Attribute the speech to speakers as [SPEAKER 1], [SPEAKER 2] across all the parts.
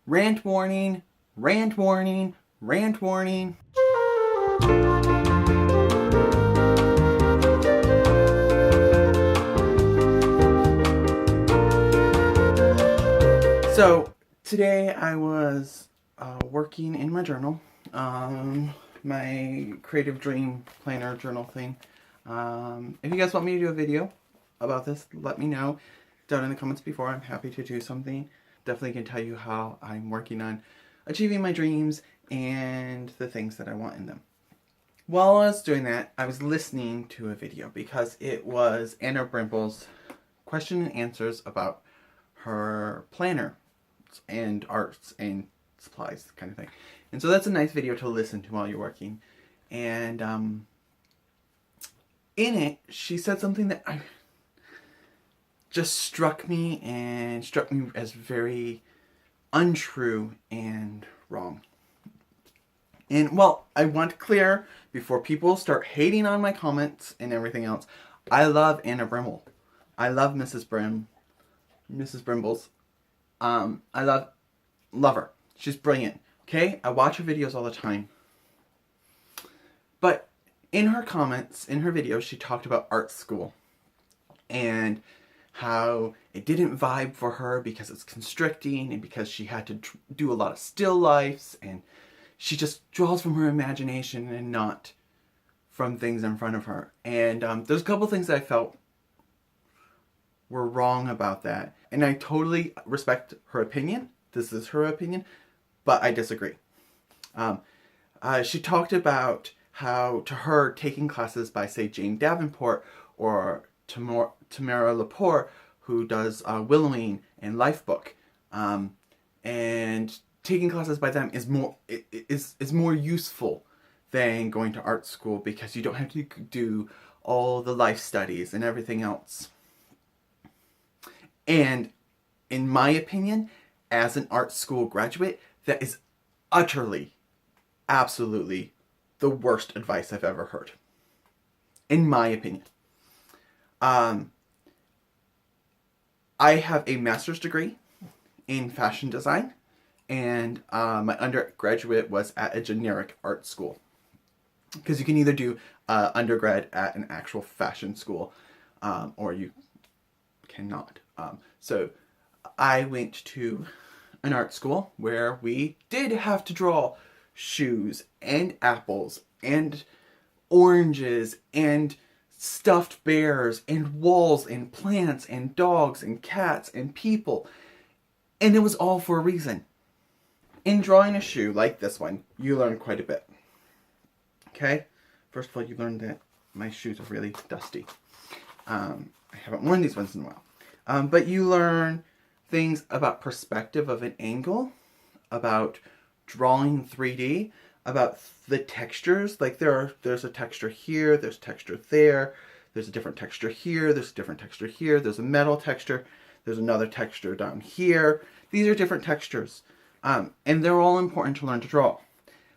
[SPEAKER 1] Rant warning, rant warning, rant warning. So today I was working in my journal, my creative dream planner journal thing. If you guys want me to do a video about this, let me know down in the comments before. I'm happy to do something. Definitely can tell you how I'm working on achieving my dreams and the things that I want in them. While I was doing that, I was listening to a video because it was Anna Brimble's question and answers about her planner and arts and supplies kind of thing. And so that's a nice video to listen to while you're working. And in it, she said something that just struck me as very untrue and wrong. And well, I want to clear before people start hating on my comments and everything else. I love Anna Brimble. I love Mrs. Brimble's. I love her. She's brilliant. Okay? I watch her videos all the time. But in her comments, in her videos, she talked about art school and how it didn't vibe for her because it's constricting and because she had to do a lot of still lifes, and she just draws from her imagination and not from things in front of her. And there's a couple things that I felt were wrong about that. And I totally respect her opinion. This is her opinion, but I disagree. She talked about how, to her, taking classes by, say, Jane Davenport or Tamara Lepore, who does Willowing and Lifebook, and taking classes by them is more useful than going to art school because you don't have to do all the life studies and everything else. And in my opinion, as an art school graduate, that is utterly, absolutely the worst advice I've ever heard. In my opinion. I have a master's degree in fashion design, and my undergraduate was at a generic art school. Because you can either do undergrad at an actual fashion school, or you cannot. So I went to an art school where we did have to draw shoes and apples and oranges and stuffed bears and walls and plants and dogs and cats and people. And it was all for a reason. In drawing a shoe like this one, you learn quite a bit. Okay? First of all, you learn that my shoes are really dusty. I haven't worn these ones in a while. But you learn things about perspective of an angle, about drawing 3D, about the textures. Like there's a texture here, there's texture there, there's a different texture here, there's a different texture here, there's a metal texture, there's another texture down here. These are different textures. And they're all important to learn to draw.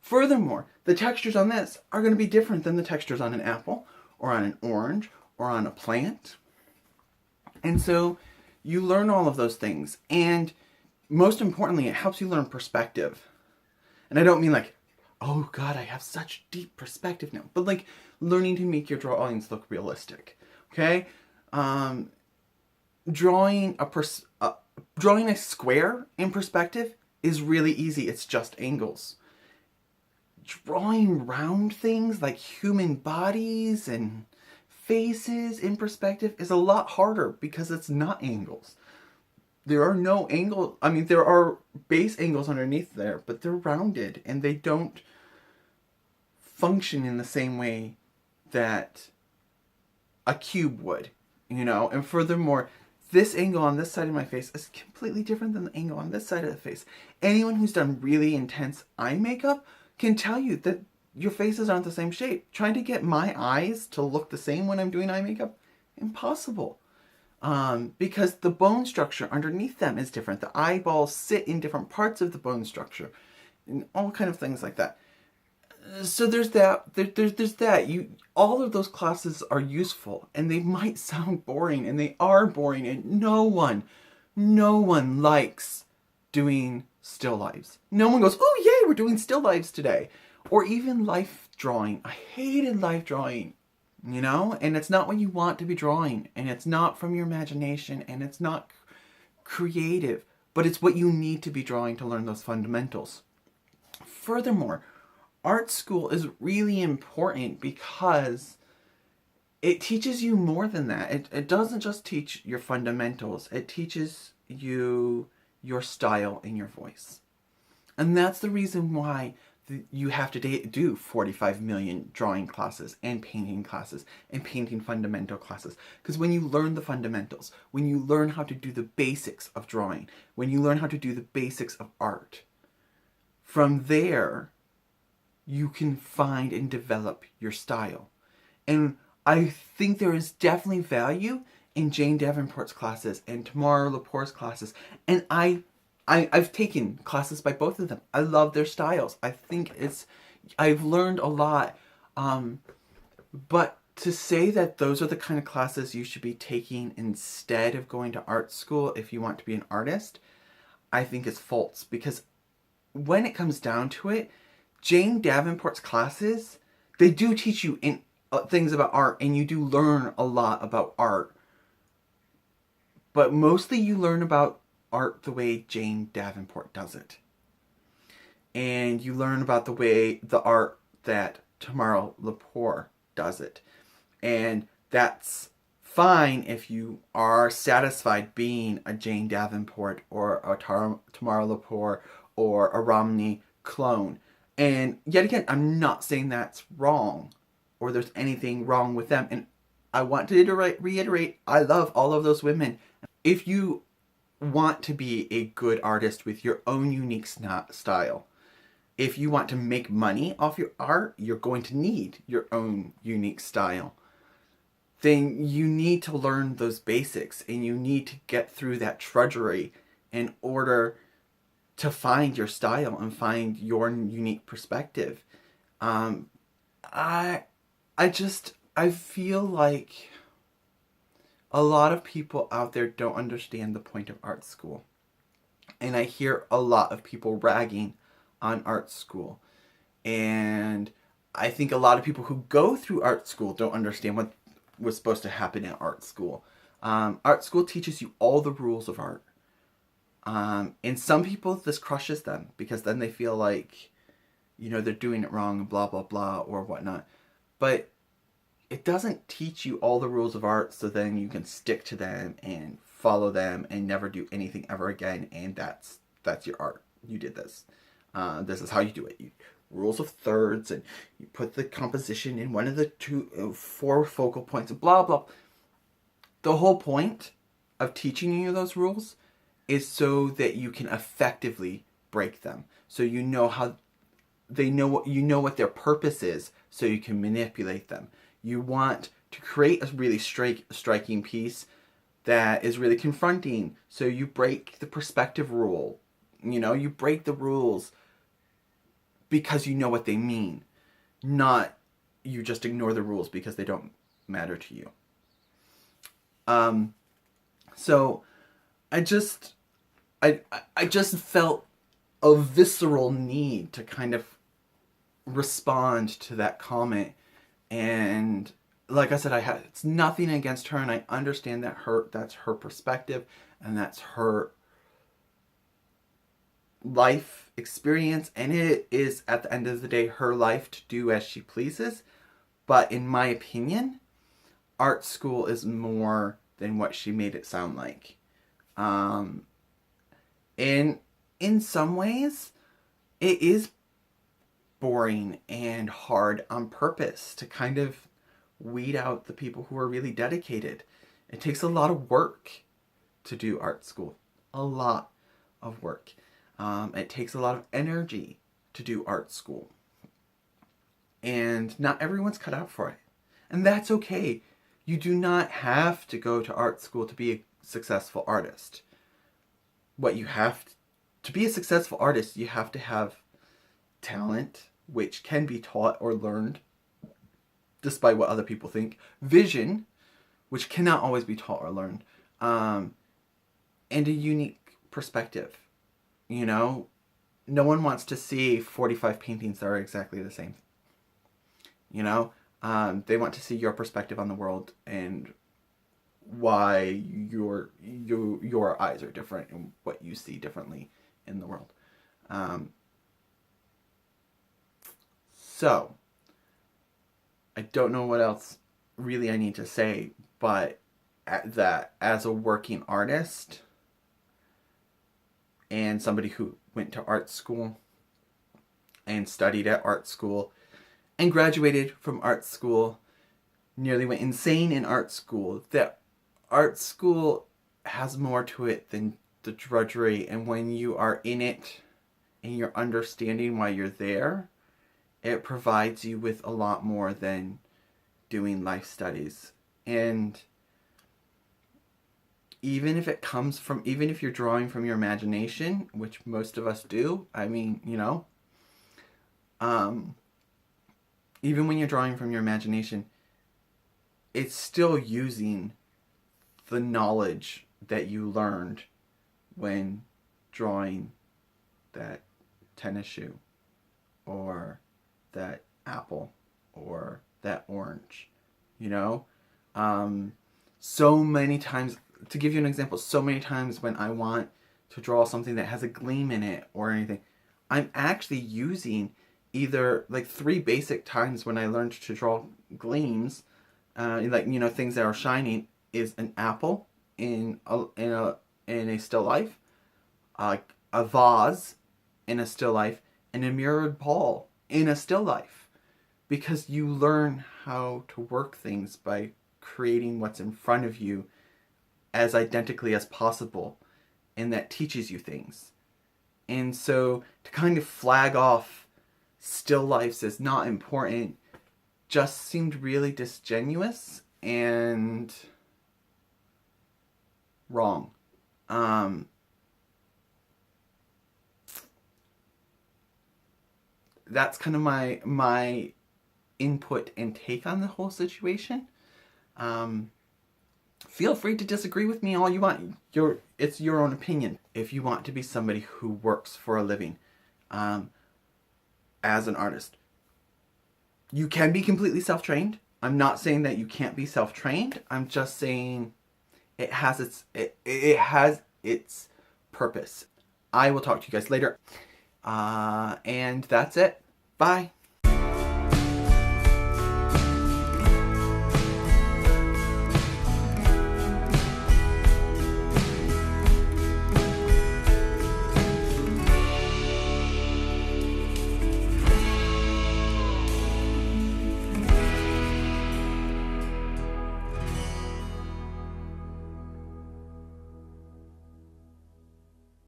[SPEAKER 1] Furthermore, the textures on this are going to be different than the textures on an apple, or on an orange, or on a plant. And so you learn all of those things. And most importantly, it helps you learn perspective. And I don't mean like, oh God, I have such deep perspective now. But like learning to make your drawings look realistic. Okay? Drawing a square in perspective is really easy. It's just angles. Drawing round things like human bodies and faces in perspective is a lot harder because it's not angles. There are no angles. I mean, there are base angles underneath there, but they're rounded and they don't function in the same way that a cube would, you know? And furthermore, this angle on this side of my face is completely different than the angle on this side of the face. Anyone who's done really intense eye makeup can tell you that your faces aren't the same shape. Trying to get my eyes to look the same when I'm doing eye makeup, impossible. Because the bone structure underneath them is different. The eyeballs sit in different parts of the bone structure, and all kind of things like that. So there's that. There's that. All of those classes are useful, and they might sound boring, and they are boring, and no one likes doing still lives. No one goes, oh yay, we're doing still lives today. Or even life drawing. I hated life drawing, you know? And it's not what you want to be drawing. And it's not from your imagination. And it's not creative. But it's what you need to be drawing to learn those fundamentals. Furthermore, art school is really important because it teaches you more than that. It doesn't just teach your fundamentals. It teaches you your style and your voice. And that's the reason why you have to do 45 million drawing classes and painting fundamental classes. Because when you learn the fundamentals, when you learn how to do the basics of drawing, when you learn how to do the basics of art, from there, you can find and develop your style. And I think there is definitely value in Jane Davenport's classes and Tamara Lepore's classes. And I've taken classes by both of them. I love their styles. I think I've learned a lot. But to say that those are the kind of classes you should be taking instead of going to art school if you want to be an artist, I think is false. Because when it comes down to it, Jane Davenport's classes, they do teach you things about art, and you do learn a lot about art. But mostly you learn about art the way Jane Davenport does it. And you learn about the art that Tamara Lepore does it. And that's fine if you are satisfied being a Jane Davenport or a Tamara Lepore or a Romney clone. And yet again, I'm not saying that's wrong or there's anything wrong with them. And I want to reiterate, I love all of those women. If you want to be a good artist with your own unique style, if you want to make money off your art, you're going to need your own unique style. Then you need to learn those basics and you need to get through that trudgery in order to find your style and find your unique perspective. I feel like a lot of people out there don't understand the point of art school. And I hear a lot of people ragging on art school. And I think a lot of people who go through art school don't understand what was supposed to happen at art school. Art school teaches you all the rules of art. And some people, this crushes them because then they feel like, you know, they're doing it wrong, blah, blah, blah, or whatnot. But it doesn't teach you all the rules of art so then you can stick to them and follow them and never do anything ever again. And that's your art. You did this. This is how you do it. Rules of thirds, and you put the composition in one of the four focal points, blah, blah. The whole point of teaching you those rules is so that you can effectively break them. So you know how you know what their purpose is, so you can manipulate them. You want to create a really striking piece that is really confronting. So you break the perspective rule. You know, you break the rules because you know what they mean. Not you just ignore the rules because they don't matter to you. So I just felt a visceral need to kind of respond to that comment. And like I said, it's nothing against her, and I understand that that's her perspective and that's her life experience, and it is at the end of the day her life to do as she pleases. But in my opinion, art school is more than what she made it sound like. And in some ways, it is boring and hard on purpose to kind of weed out the people who are really dedicated. It takes a lot of work to do art school. A lot of work. It takes a lot of energy to do art school. And not everyone's cut out for it. And that's okay. You do not have to go to art school to be a successful artist. To be a successful artist, you have to have talent, which can be taught or learned, despite what other people think. Vision, which cannot always be taught or learned. And a unique perspective. You know, no one wants to see 45 paintings that are exactly the same. You know, they want to see your perspective on the world and why your eyes are different and what you see differently in the world. So, I don't know what else really I need to say, but that as a working artist and somebody who went to art school and studied at art school and graduated from art school, nearly went insane in art school, that art school has more to it than the drudgery. And when you are in it and you're understanding why you're there, it provides you with a lot more than doing life studies. And even if you're drawing from your imagination, which most of us do, I mean, you know, even when you're drawing from your imagination, it's still using the knowledge that you learned when drawing that tennis shoe or that apple or that orange, you know? So many times, to give you an example, so many times when I want to draw something that has a gleam in it or anything, I'm actually using either like 3 basic times when I learned to draw gleams, like, you know, things that are shining, is an apple in a still life, a vase in a still life, and a mirrored ball in a still life. Because you learn how to work things by creating what's in front of you as identically as possible, and that teaches you things. And so to kind of flag off still lifes as not important just seemed really disingenuous and wrong. That's kind of my input and take on the whole situation. Feel free to disagree with me all you want. It's your own opinion. If you want to be somebody who works for a living as an artist, you can be completely self-trained. I'm not saying that you can't be self-trained. I'm just saying it has its purpose. I will talk to you guys later. And that's it. Bye.